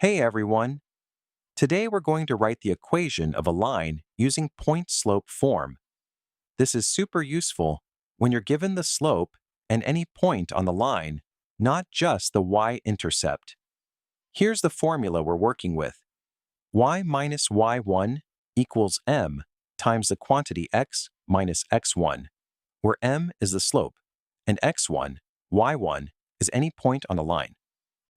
Hey everyone! Today we're going to write the equation of a line using point-slope form. This is super useful when you're given the slope and any point on the line, not just the y-intercept. Here's the formula we're working with. Y minus y1 equals m times the quantity x minus x1, where m is the slope, and x1, y1 is any point on the line.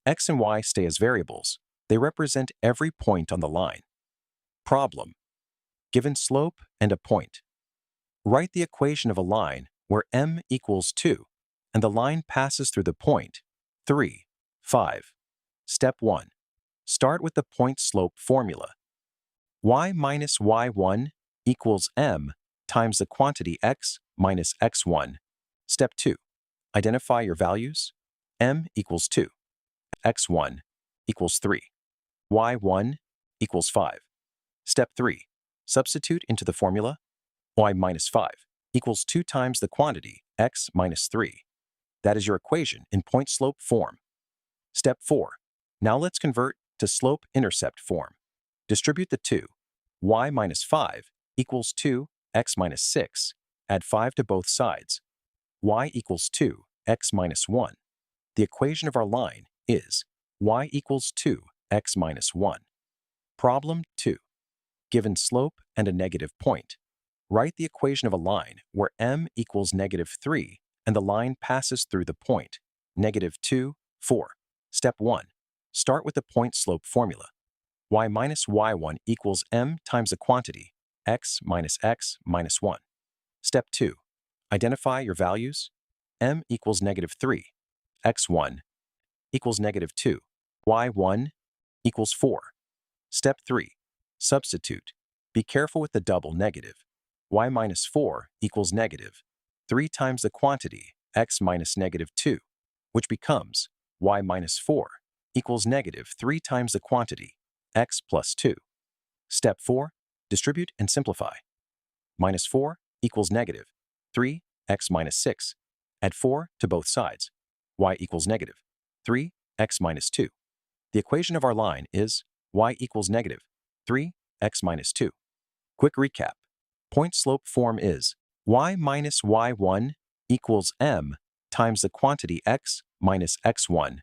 X and y stay as variables. They represent every point on the line. Problem. Given slope and a point. Write the equation of a line where m equals 2 and the line passes through the point 3, 5. Step 1. Start with the point-slope formula. Y minus y1 equals m times the quantity x minus x1. Step 2. Identify your values. M equals 2. x1 equals 3. y1 equals 5. Step 3. Substitute into the formula. Y minus 5 equals 2 times the quantity x minus 3. That is your equation in point-slope form. Step 4. Now let's convert to slope-intercept form. Distribute the 2. Y minus 5 equals 2 x minus 6. Add 5 to both sides. Y equals 2 x minus 1. The equation of our line is y equals 2 x minus 1. Problem 2. Given slope and a negative point. Write the equation of a line where m equals negative 3 and the line passes through the point, negative 2, 4. Step 1. Start with the point-slope formula. Y minus y1 equals m times the quantity, x minus 1. Step 2. Identify your values. M equals negative 3, x1 equals negative 2, y1 equals 4. Step 3. Substitute. Be careful with the double negative. Y minus 4 equals negative 3 times the quantity x minus negative 2, which becomes y minus 4 equals negative 3 times the quantity x plus 2. Step 4. Distribute and simplify. Minus 4 equals negative 3 x minus 6. Add 4 to both sides. Y equals negative 3 x minus 2. The equation of our line is y equals negative 3 x minus 2. Quick recap. Point-slope form is y minus y1 equals m times the quantity x minus x1